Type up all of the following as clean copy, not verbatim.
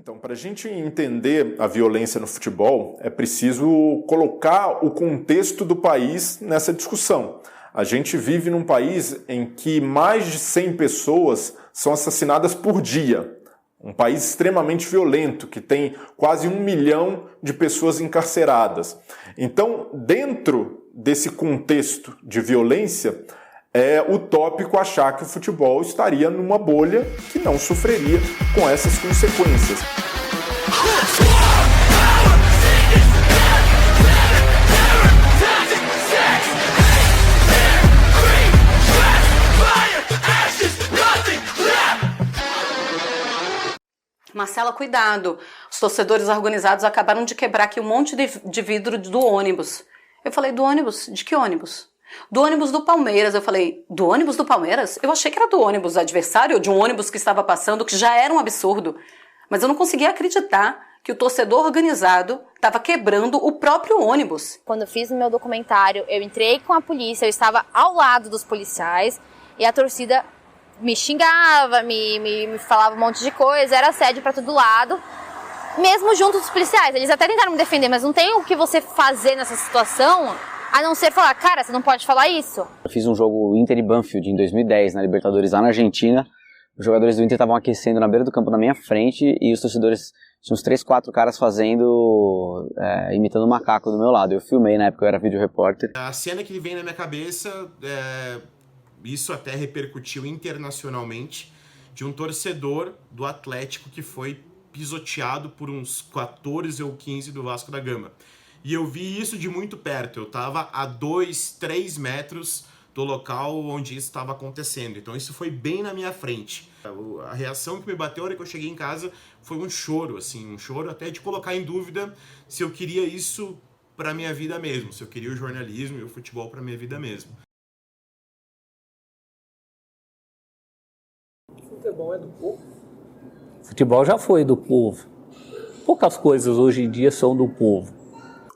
Então, para a gente entender a violência no futebol, é preciso colocar o contexto do país nessa discussão. A gente vive num país em que mais de 100 pessoas são assassinadas por dia. Um país extremamente violento, que tem quase 1 milhão de pessoas encarceradas. Então, dentro desse contexto de violência, é utópico achar que o futebol estaria numa bolha que não sofreria com essas consequências. Marcela, cuidado. Os torcedores organizados acabaram de quebrar aqui um monte de vidro do ônibus. Eu falei, do ônibus? De que ônibus? Do ônibus do Palmeiras. Eu falei, do ônibus do Palmeiras? Eu achei que era do ônibus adversário, ou de um ônibus que estava passando, que já era um absurdo. Mas eu não conseguia acreditar que o torcedor organizado estava quebrando o próprio ônibus. Quando eu fiz o meu documentário, eu entrei com a polícia, eu estava ao lado dos policiais e a torcida me xingava, me falava um monte de coisa, era assédio para todo lado, mesmo junto dos policiais. Eles até tentaram me defender, mas não tem o que você fazer nessa situação a não ser falar, cara, você não pode falar isso. Eu fiz um jogo Inter e Banfield em 2010, na Libertadores, lá na Argentina. Os jogadores do Inter estavam aquecendo na beira do campo na minha frente e os torcedores, tinha uns 3, 4 caras fazendo, imitando um macaco do meu lado. Eu filmei, na época eu era vídeo repórter. A cena que vem na minha cabeça, isso até repercutiu internacionalmente, de um torcedor do Atlético que foi pisoteado por uns 14 ou 15 do Vasco da Gama. E eu vi isso de muito perto, eu estava a 2, 3 metros do local onde isso estava acontecendo. Então isso foi bem na minha frente. A reação que me bateu na hora que eu cheguei em casa foi um choro, assim, um choro até de colocar em dúvida se eu queria isso para minha vida mesmo, se eu queria o jornalismo e o futebol para minha vida mesmo. Futebol é do povo? Futebol já foi do povo. Poucas coisas hoje em dia são do povo.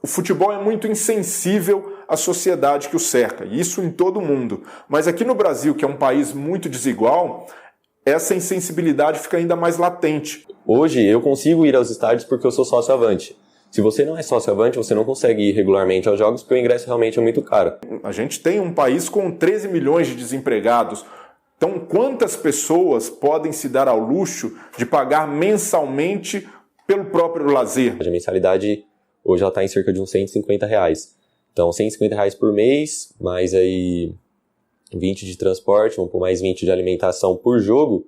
O futebol é muito insensível à sociedade que o cerca, e isso em todo o mundo. Mas aqui no Brasil, que é um país muito desigual, essa insensibilidade fica ainda mais latente. Hoje eu consigo ir aos estádios porque eu sou sócio-avante. Se você não é sócio-avante, você não consegue ir regularmente aos jogos porque o ingresso realmente é muito caro. A gente tem um país com 13 milhões de desempregados. Então, quantas pessoas podem se dar ao luxo de pagar mensalmente pelo próprio lazer? A mensalidade hoje ela está em cerca de uns R$150. Então, R$150 por mês, mais aí 20 de transporte, vamos por mais 20 de alimentação por jogo.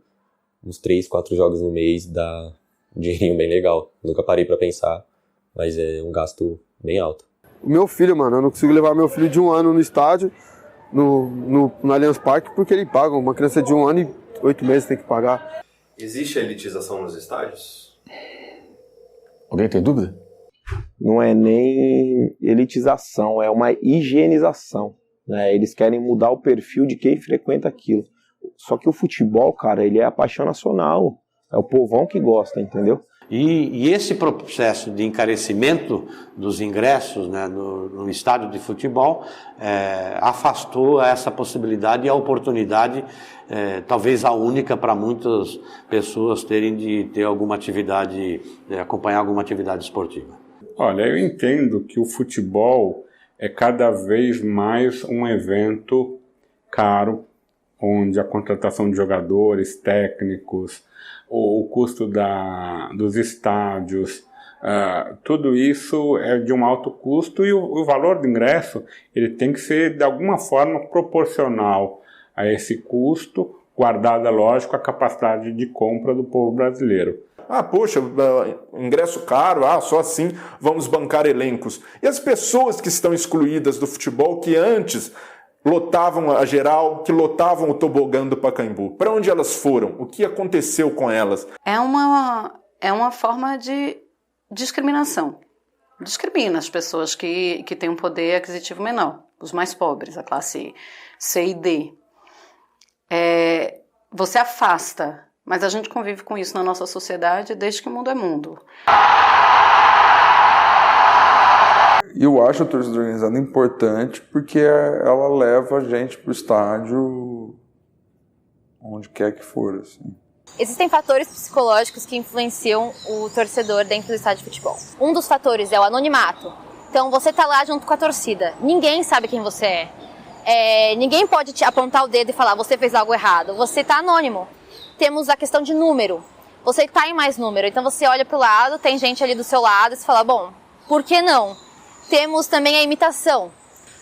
Uns 3, 4 jogos no mês dá um dinheirinho bem legal. Nunca parei para pensar, mas é um gasto bem alto. O meu filho, mano, eu não consigo levar meu filho de 1 ano no estádio, no Allianz Parque, porque ele paga. Uma criança de 1 ano e 8 meses tem que pagar. Existe a elitização nos estádios? Alguém tem dúvida? Não é nem elitização, é uma higienização, né? Eles querem mudar o perfil de quem frequenta aquilo. Só que o futebol, cara, ele é a paixão nacional. É o povão que gosta, entendeu? E esse processo de encarecimento dos ingressos, né, no estádio de futebol afastou essa possibilidade e a oportunidade, talvez a única para muitas pessoas terem de ter alguma atividade, acompanhar alguma atividade esportiva. Olha, eu entendo que o futebol é cada vez mais um evento caro, onde a contratação de jogadores, técnicos, o custo dos estádios, tudo isso é de um alto custo e o valor do ingresso ele tem que ser de alguma forma proporcional a esse custo, guardada, lógico, a capacidade de compra do povo brasileiro. Poxa, ingresso caro, só assim vamos bancar elencos. E as pessoas que estão excluídas do futebol, que antes lotavam a geral, que lotavam o tobogã do Pacaembu. Para onde elas foram? O que aconteceu com elas? É uma forma de discriminação. Discrimina as pessoas que têm um poder aquisitivo menor, os mais pobres, a classe C e D. Você afasta, mas a gente convive com isso na nossa sociedade desde que o mundo é mundo. Eu acho a torcida organizada importante porque ela leva a gente pro estádio onde quer que for, assim. Existem fatores psicológicos que influenciam o torcedor dentro do estádio de futebol. Um dos fatores é o anonimato. Então você tá lá junto com a torcida, ninguém sabe quem você é. Ninguém pode te apontar o dedo e falar, você fez algo errado. Você tá anônimo. Temos a questão de número. Você tá em mais número, então você olha pro lado, tem gente ali do seu lado e você fala, bom, por que não? Temos também a imitação.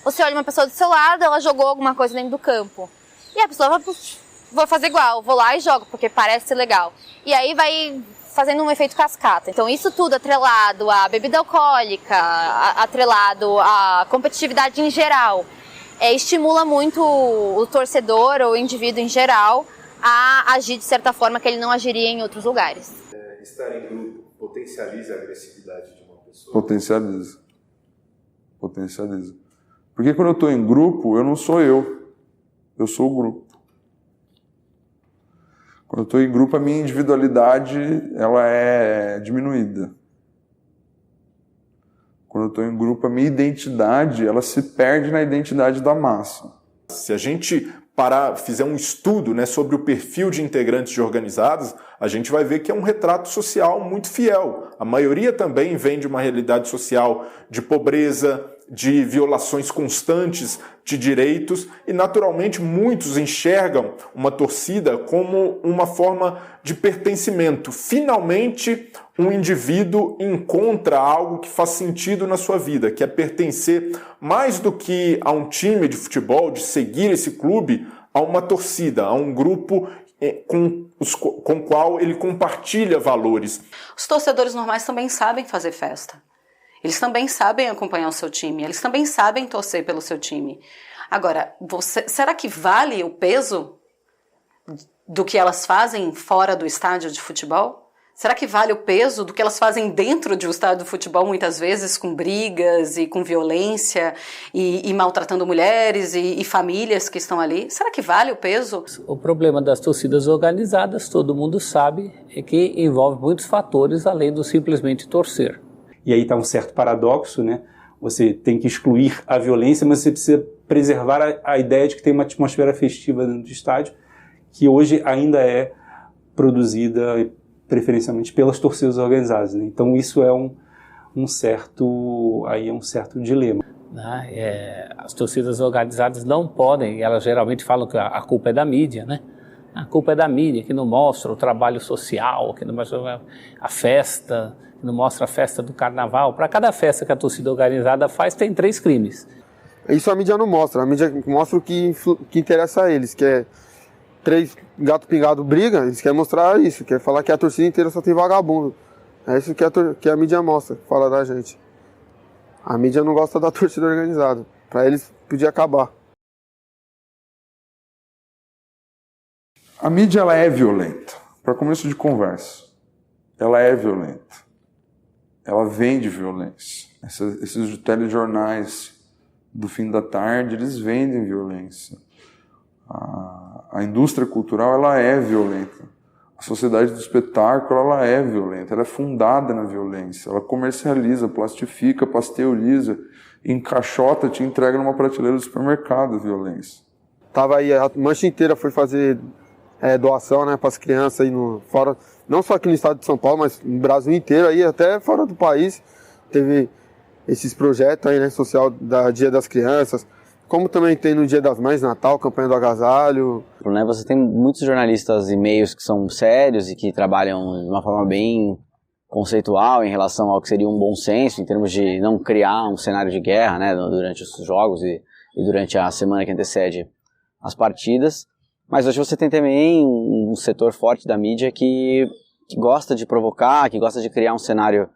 Você olha uma pessoa do seu lado, ela jogou alguma coisa dentro do campo. E a pessoa vai, vou fazer igual, vou lá e jogo, porque parece ser legal. E aí vai fazendo um efeito cascata. Então isso tudo atrelado à bebida alcoólica, atrelado à competitividade em geral, estimula muito o torcedor ou o indivíduo em geral a agir de certa forma que ele não agiria em outros lugares. Estar em grupo potencializa a agressividade de uma pessoa? Potencializa. Porque quando eu estou em grupo, eu não sou eu sou o grupo. Quando eu estou em grupo, a minha individualidade ela é diminuída. Quando eu estou em grupo, a minha identidade ela se perde na identidade da massa. Se a gente fizer um estudo, né, sobre o perfil de integrantes de organizadas, a gente vai ver que é um retrato social muito fiel. A maioria também vem de uma realidade social de pobreza, de violações constantes de direitos e, naturalmente, muitos enxergam uma torcida como uma forma de pertencimento. Finalmente, um indivíduo encontra algo que faz sentido na sua vida, que é pertencer mais do que a um time de futebol, de seguir esse clube, a uma torcida, a um grupo com o qual ele compartilha valores. Os torcedores normais também sabem fazer festa. Eles também sabem acompanhar o seu time, eles também sabem torcer pelo seu time. Agora, será que vale o peso do que elas fazem fora do estádio de futebol? Será que vale o peso do que elas fazem dentro de um estádio de futebol, muitas vezes com brigas e com violência e maltratando mulheres e famílias que estão ali? Será que vale o peso? O problema das torcidas organizadas, todo mundo sabe, é que envolve muitos fatores além do simplesmente torcer. E aí está um certo paradoxo, né? Você tem que excluir a violência, mas você precisa preservar a ideia de que tem uma atmosfera festiva dentro do estádio, que hoje ainda é produzida preferencialmente pelas torcidas organizadas, né? Então isso é um certo dilema. As torcidas organizadas não podem, elas geralmente falam que a culpa é da mídia, né? A culpa é da mídia, que não mostra o trabalho social, que não mostra a festa, que não mostra a festa do carnaval. Para cada festa que a torcida organizada faz, tem 3 crimes. Isso a mídia não mostra. A mídia mostra o que interessa a eles, que é 3 gato pingado briga, eles querem mostrar isso, quer falar que a torcida inteira só tem vagabundo. É isso que a mídia mostra, fala da gente. A mídia não gosta da torcida organizada. Para eles, podia acabar. A mídia ela é violenta. Para começo de conversa, ela é violenta. Ela vende violência. Esses telejornais do fim da tarde, eles vendem violência. A indústria cultural ela é violenta. A sociedade do espetáculo ela é violenta. Ela é fundada na violência. Ela comercializa, plastifica, pasteuriza, encaixota, te entrega numa prateleira do supermercado a violência. Tava aí, a mancha inteira foi fazer doação, né, para as crianças aí fora, não só aqui no estado de São Paulo, mas no Brasil inteiro, aí, até fora do país. Teve esses projetos aí, né, social da Dia das Crianças, como também tem no Dia das Mães, Natal, campanha do agasalho. Você tem muitos jornalistas e meios que são sérios e que trabalham de uma forma bem conceitual em relação ao que seria um bom senso, em termos de não criar um cenário de guerra, né, durante os jogos e durante a semana que antecede as partidas. Mas hoje você tem também um setor forte da mídia que gosta de provocar, que gosta de criar um cenário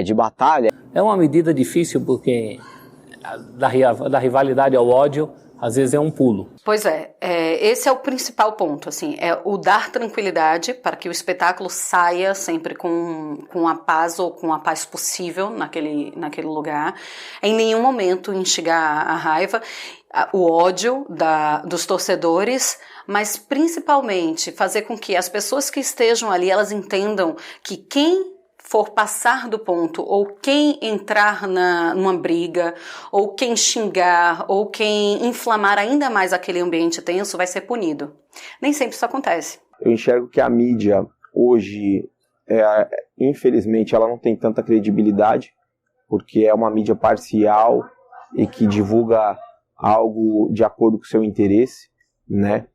de batalha. É uma medida difícil porque da rivalidade ao ódio, às vezes é um pulo. Pois esse é o principal ponto, assim, é o dar tranquilidade para que o espetáculo saia sempre com a paz ou com a paz possível naquele lugar. Em nenhum momento instigar a raiva, o ódio dos torcedores, mas principalmente fazer com que as pessoas que estejam ali, elas entendam que quem for passar do ponto, ou quem entrar numa briga, ou quem xingar, ou quem inflamar ainda mais aquele ambiente tenso, vai ser punido. Nem sempre isso acontece. Eu enxergo que a mídia hoje, infelizmente, ela não tem tanta credibilidade, porque é uma mídia parcial e que divulga algo de acordo com o seu interesse, né?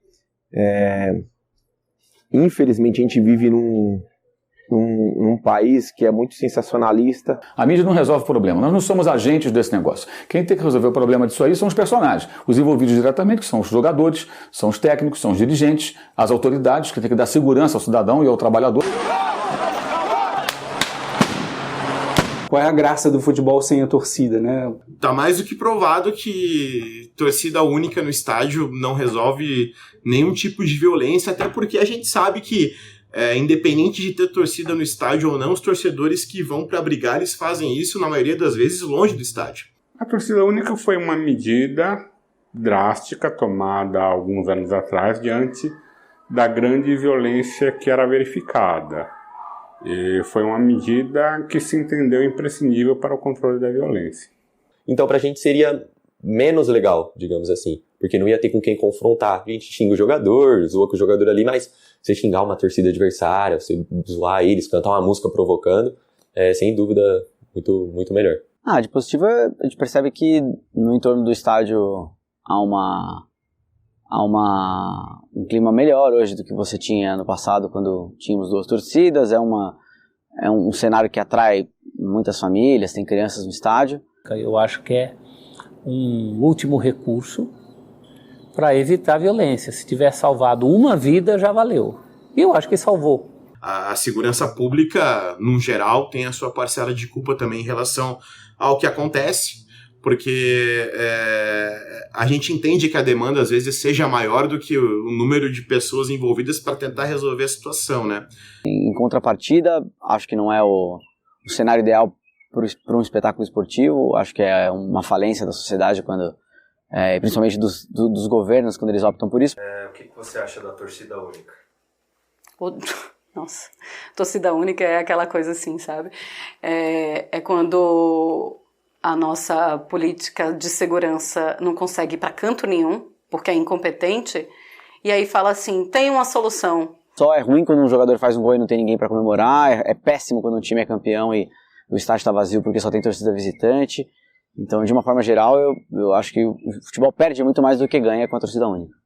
Infelizmente, a gente vive num país que é muito sensacionalista. A mídia não resolve o problema, nós não somos agentes desse negócio. Quem tem que resolver o problema disso aí são os personagens, os envolvidos diretamente, que são os jogadores, são os técnicos, são os dirigentes, as autoridades, que tem que dar segurança ao cidadão e ao trabalhador. Qual é a graça do futebol sem a torcida, né? Tá mais do que provado que torcida única no estádio não resolve nenhum tipo de violência, até porque a gente sabe que, independente de ter torcida no estádio ou não, os torcedores que vão para brigar, eles fazem isso, na maioria das vezes, longe do estádio. A torcida única foi uma medida drástica tomada há alguns anos atrás diante da grande violência que era verificada. E foi uma medida que se entendeu imprescindível para o controle da violência. Então, pra gente seria menos legal, digamos assim, porque não ia ter com quem confrontar. A gente xinga o jogador, zoa com o jogador ali, mas você xingar uma torcida adversária, você zoar eles, cantar uma música provocando, sem dúvida, muito, muito melhor. De positivo, a gente percebe que no entorno do estádio há um clima melhor hoje do que você tinha no passado, quando tínhamos 2 torcidas. É um cenário que atrai muitas famílias, tem crianças no estádio. Eu acho que é um último recurso para evitar violência. Se tiver salvado uma vida, já valeu. E eu acho que salvou. A segurança pública, no geral, tem a sua parcela de culpa também em relação ao que acontece, porque a gente entende que a demanda às vezes seja maior do que o número de pessoas envolvidas para tentar resolver a situação, né? Em contrapartida, acho que não é o cenário ideal para um espetáculo esportivo. Acho que é uma falência da sociedade, principalmente dos governos, quando eles optam por isso. O que você acha da torcida única? Nossa, torcida única é aquela coisa assim, sabe? É quando a nossa política de segurança não consegue ir para canto nenhum, porque é incompetente, e aí fala assim, tem uma solução. Só é ruim quando um jogador faz um gol e não tem ninguém para comemorar, é péssimo quando um time é campeão e o estádio está vazio porque só tem torcida visitante. Então, de uma forma geral, eu acho que o futebol perde muito mais do que ganha com a torcida única.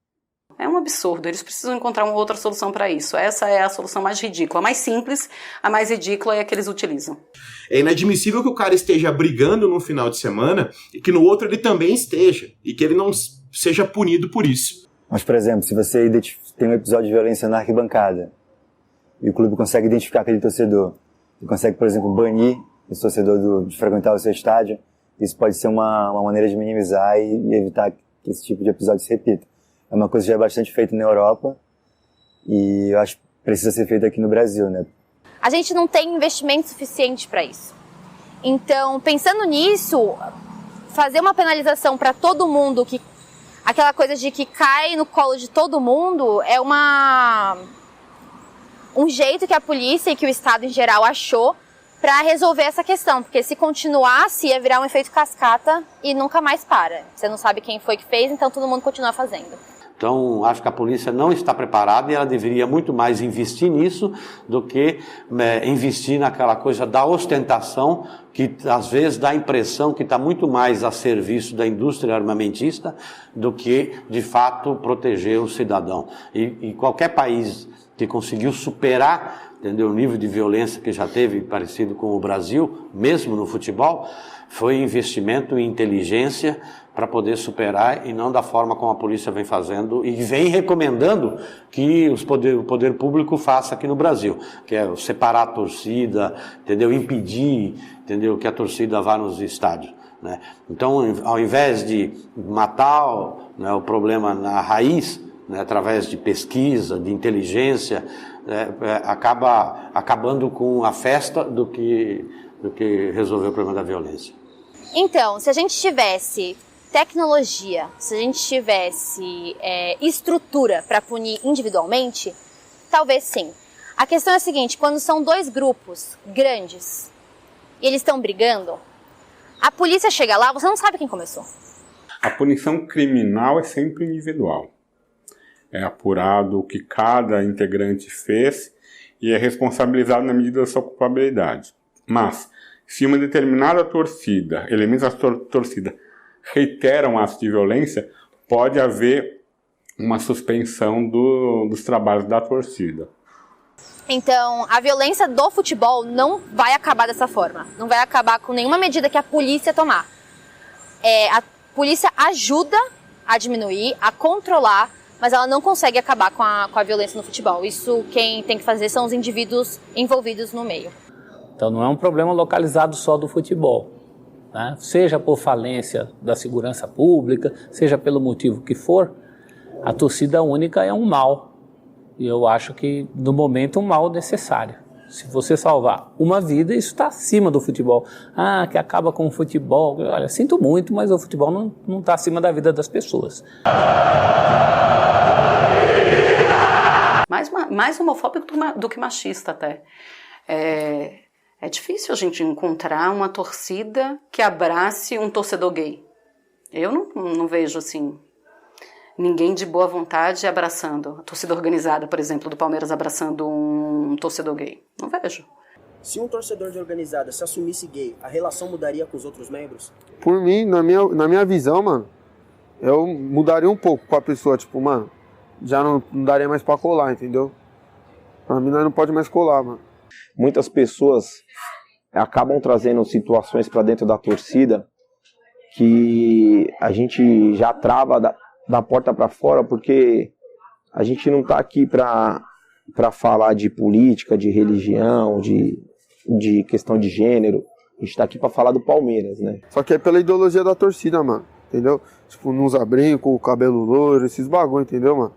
É um absurdo, eles precisam encontrar uma outra solução para isso. Essa é a solução mais ridícula, a mais simples, a mais ridícula é a que eles utilizam. É inadmissível que o cara esteja brigando no final de semana e que no outro ele também esteja, e que ele não seja punido por isso. Mas, por exemplo, se você tem um episódio de violência na arquibancada e o clube consegue identificar aquele torcedor e consegue, por exemplo, banir esse torcedor de frequentar o seu estádio, isso pode ser uma maneira de minimizar e evitar que esse tipo de episódio se repita. É uma coisa que já é bastante feita na Europa e eu acho que precisa ser feita aqui no Brasil, né? A gente não tem investimento suficiente para isso. Então, pensando nisso, fazer uma penalização para todo mundo, aquela coisa de que cai no colo de todo mundo, é um jeito que a polícia e que o Estado em geral achou para resolver essa questão, porque se continuasse ia virar um efeito cascata e nunca mais para. Você não sabe quem foi que fez, então todo mundo continua fazendo. Então, acho que a polícia não está preparada e ela deveria muito mais investir nisso do que investir naquela coisa da ostentação, que às vezes dá a impressão que está muito mais a serviço da indústria armamentista do que, de fato, proteger o cidadão. E qualquer país que conseguiu superar, entendeu, o nível de violência que já teve parecido com o Brasil, mesmo no futebol, foi investimento em inteligência para poder superar e não da forma como a polícia vem fazendo e vem recomendando que o poder público faça aqui no Brasil, que é separar a torcida, entendeu, impedir, entendeu, que a torcida vá nos estádios, né? Então, ao invés de matar, né, o problema na raiz, né, através de pesquisa, de inteligência, acaba acabando com a festa do que resolver o problema da violência. Então, se a gente tivesse tecnologia, se a gente tivesse estrutura para punir individualmente, talvez sim. A questão é a seguinte, quando são 2 grupos grandes e eles estão brigando, a polícia chega lá, você não sabe quem começou. A punição criminal é sempre individual. é apurado o que cada integrante fez e é responsabilizado na medida da sua culpabilidade. Mas, se uma determinada torcida, elementos da torcida, reiteram atos de violência, pode haver uma suspensão dos trabalhos da torcida. Então, a violência do futebol não vai acabar dessa forma. Não vai acabar com nenhuma medida que a polícia tomar. A polícia ajuda a diminuir, a controlar, mas ela não consegue acabar com a violência no futebol. Isso quem tem que fazer são os indivíduos envolvidos no meio. Então não é um problema localizado só do futebol, né? Seja por falência da segurança pública, seja pelo motivo que for, a torcida única é um mal. E eu acho que, no momento, um mal necessário. Se você salvar uma vida, isso está acima do futebol. Ah, que acaba com o futebol. Olha, sinto muito, mas o futebol não está acima da vida das pessoas. Mais homofóbico do que machista até. É difícil a gente encontrar uma torcida que abrace um torcedor gay. Eu não vejo assim ninguém de boa vontade abraçando. A torcida organizada, por exemplo, do Palmeiras abraçando um torcedor gay. Não vejo. Se um torcedor de organizada se assumisse gay, a relação mudaria com os outros membros? Por mim, na minha visão, mano, eu mudaria um pouco com a pessoa. Tipo, mano, já não daria mais pra colar, entendeu? Pra mim, nós não pode mais colar, mano. Muitas pessoas acabam trazendo situações para dentro da torcida que a gente já trava da porta para fora, porque a gente não tá aqui para falar de política, de religião, de questão de gênero. A gente tá aqui para falar do Palmeiras, né? Só que é pela ideologia da torcida, mano, entendeu? Tipo, não usar brinco, cabelo loiro, esses bagulho, entendeu, mano?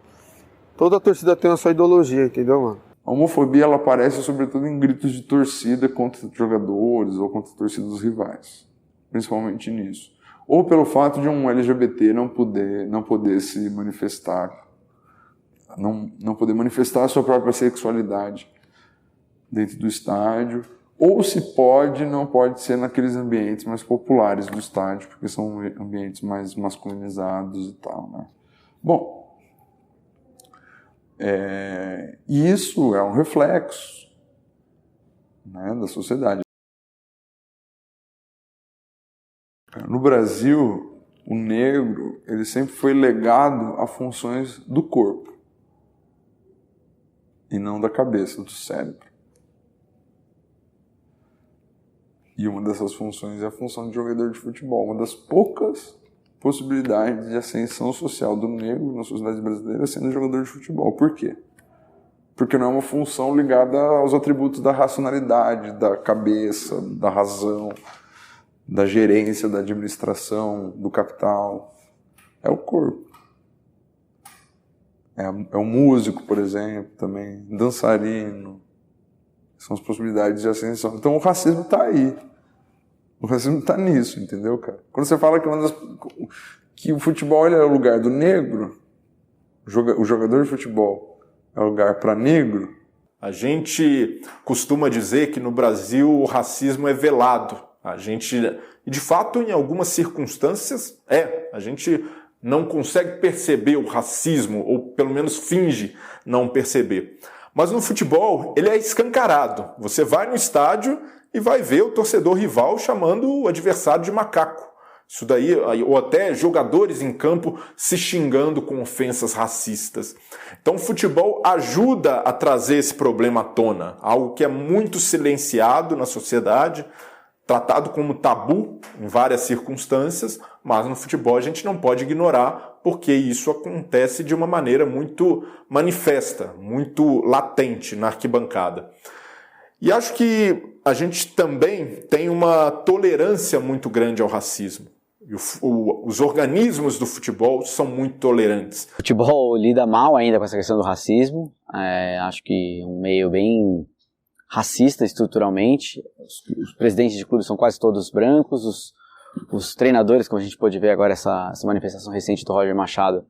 Toda torcida tem a sua ideologia, entendeu, mano? A homofobia, ela aparece sobretudo em gritos de torcida contra jogadores ou contra torcidas dos rivais. Principalmente nisso. Ou pelo fato de um LGBT não poder se manifestar, não poder manifestar a sua própria sexualidade dentro do estádio. Ou se pode, não pode ser naqueles ambientes mais populares do estádio, porque são ambientes mais masculinizados e tal, né? Bom, isso é um reflexo, né, da sociedade. No Brasil, o negro ele sempre foi legado a funções do corpo e não da cabeça, do cérebro. E uma dessas funções é a função de jogador de futebol, uma das poucas possibilidades de ascensão social do negro na sociedade brasileira sendo jogador de futebol. Por quê? Porque não é uma função ligada aos atributos da racionalidade, da cabeça, da razão, da gerência, da administração, do capital. É o corpo. É um músico, por exemplo, também, dançarino. São as possibilidades de ascensão. Então o racismo está aí. O racismo está nisso, entendeu, cara? Quando você fala que o futebol é o lugar do negro, o jogador de futebol é o lugar para negro. A gente costuma dizer que no Brasil o racismo é velado. A gente, de fato, em algumas circunstâncias, a gente não consegue perceber o racismo, ou pelo menos finge não perceber. Mas no futebol, ele é escancarado. Você vai no estádio e vai ver o torcedor rival chamando o adversário de macaco. Isso daí, ou até jogadores em campo se xingando com ofensas racistas. Então o futebol ajuda a trazer esse problema à tona, algo que é muito silenciado na sociedade, tratado como tabu em várias circunstâncias, mas no futebol a gente não pode ignorar, porque isso acontece de uma maneira muito manifesta, muito latente na arquibancada. E acho que a gente também tem uma tolerância muito grande ao racismo. E os organismos do futebol são muito tolerantes. O futebol lida mal ainda com essa questão do racismo. Acho que um meio bem racista estruturalmente. Os presidentes de clubes são quase todos brancos. Os treinadores, como a gente pôde ver agora, essa manifestação recente do Roger Machado,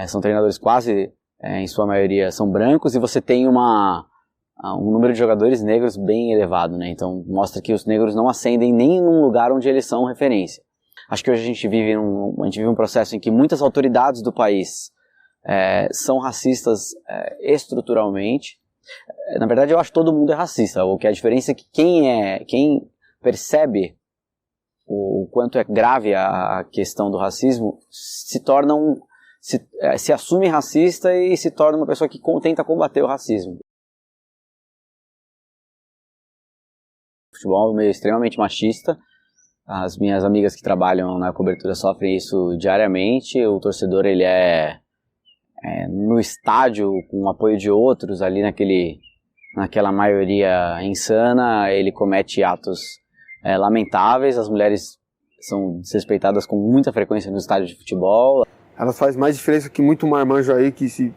são treinadores quase, em sua maioria, são brancos. E você tem um número de jogadores negros bem elevado, né? Então mostra que os negros não ascendem nem num lugar onde eles são referência. Acho que hoje a gente vive um processo em que muitas autoridades do país são racistas estruturalmente. Na verdade, eu acho que todo mundo é racista. O que a diferença é que quem percebe o quanto é grave a questão do racismo se assume racista e se torna uma pessoa que tenta combater o racismo. O futebol é um meio extremamente machista. As minhas amigas que trabalham na cobertura sofrem isso diariamente. O torcedor, ele no estádio, com o apoio de outros, ali naquela maioria insana, ele comete atos lamentáveis. As mulheres são desrespeitadas com muita frequência no estádio de futebol. Elas fazem mais diferença que muito marmanjo aí, que se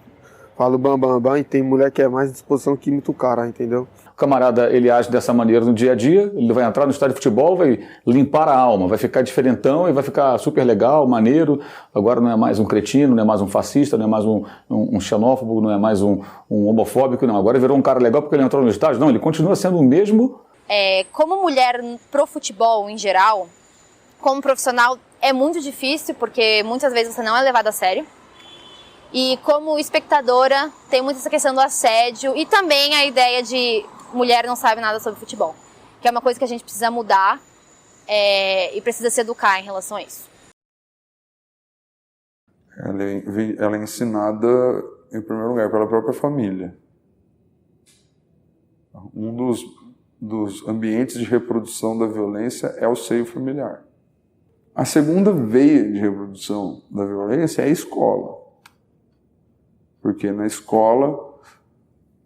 fala o bam, bam, bam, e tem mulher que é mais disposição que muito cara, entendeu? O camarada, ele age dessa maneira no dia a dia, ele vai entrar no estádio de futebol, vai limpar a alma, vai ficar diferentão e vai ficar super legal, maneiro. Agora não é mais um cretino, não é mais um fascista, não é mais um xenófobo, não é mais um homofóbico, não. Agora virou um cara legal porque ele entrou no estádio. Não, ele continua sendo o mesmo. Como mulher pro futebol em geral, como profissional, é muito difícil, porque muitas vezes você não é levado a sério. E como espectadora, tem muito essa questão do assédio e também a ideia de mulher não sabe nada sobre futebol, que é uma coisa que a gente precisa mudar e precisa se educar em relação a isso. Ela é ensinada, em primeiro lugar, pela própria família. Um dos ambientes de reprodução da violência é o seio familiar. A segunda veia de reprodução da violência é a escola. Porque na escola,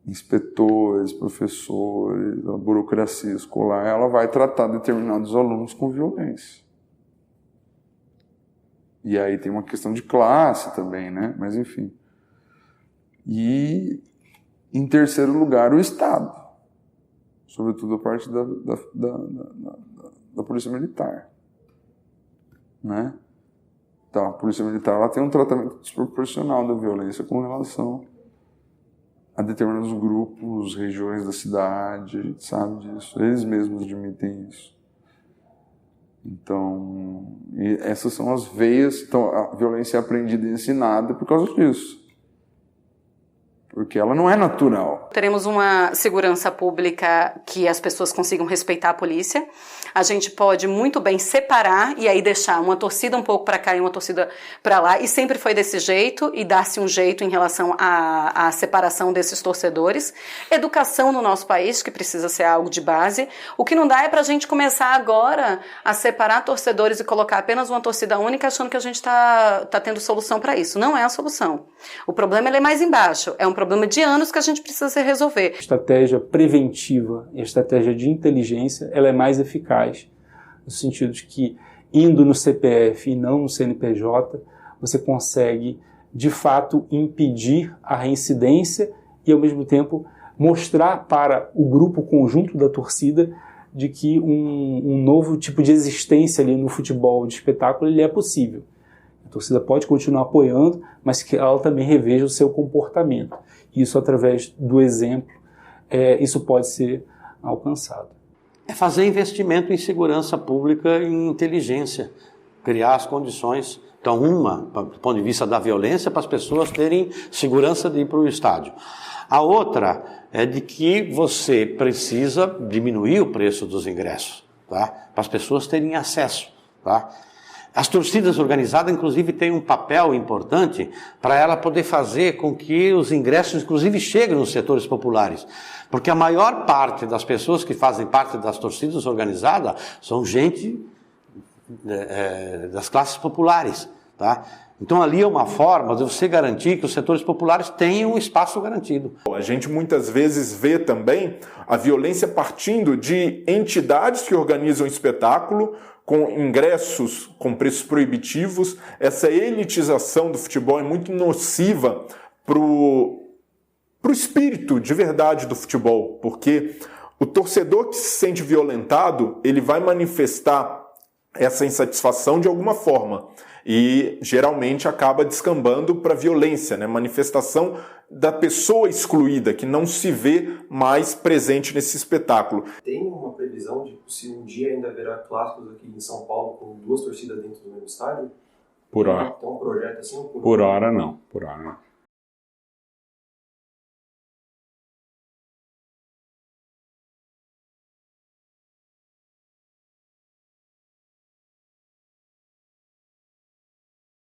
inspetores, professores, a burocracia escolar, ela vai tratar determinados alunos com violência. E aí tem uma questão de classe também, né? Mas enfim. E, em terceiro lugar, o Estado. Sobretudo a parte da Polícia Militar. Né? Então, a Polícia Militar ela tem um tratamento desproporcional da violência com relação a determinados grupos, regiões da cidade, a gente sabe disso, eles mesmos admitem isso. Então, essas são as veias, então a violência é aprendida e ensinada por causa disso. Porque ela não é natural. Teremos uma segurança pública que as pessoas consigam respeitar a polícia. A gente pode muito bem separar e aí deixar uma torcida um pouco para cá e uma torcida para lá. E sempre foi desse jeito e dar-se um jeito em relação à separação desses torcedores. Educação no nosso país, que precisa ser algo de base. O que não dá é para a gente começar agora a separar torcedores e colocar apenas uma torcida única achando que a gente está tendo solução para isso. Não é a solução. O problema ele é mais embaixo. É um problema de anos que a gente precisa resolver. A estratégia preventiva e a estratégia de inteligência ela é mais eficaz, no sentido de que, indo no CPF e não no CNPJ, você consegue, de fato, impedir a reincidência e, ao mesmo tempo, mostrar para o grupo conjunto da torcida de que um novo tipo de existência ali no futebol de espetáculo ele é possível. A torcida pode continuar apoiando, mas que ela também reveja o seu comportamento. Isso, através do exemplo, isso pode ser alcançado. É fazer investimento em segurança pública e em inteligência, criar as condições. Então, do ponto de vista da violência, para as pessoas terem segurança de ir para o estádio. A outra é de que você precisa diminuir o preço dos ingressos, tá? Para as pessoas terem acesso, tá? As torcidas organizadas, inclusive, têm um papel importante para ela poder fazer com que os ingressos, inclusive, cheguem nos setores populares. Porque a maior parte das pessoas que fazem parte das torcidas organizadas são gente das classes populares, tá? Então, ali é uma forma de você garantir que os setores populares tenham um espaço garantido. A gente muitas vezes vê também a violência partindo de entidades que organizam espetáculo, com ingressos com preços proibitivos. Essa elitização do futebol é muito nociva pro espírito de verdade do futebol, porque o torcedor que se sente violentado, ele vai manifestar essa insatisfação de alguma forma e geralmente acaba descambando para violência, né? Manifestação da pessoa excluída, que não se vê mais presente nesse espetáculo. Tem uma previsão de se um dia ainda haverá clássicos aqui em São Paulo com duas torcidas dentro do mesmo estádio? Por hora. Tem um projeto assim? Por hora não, por hora não.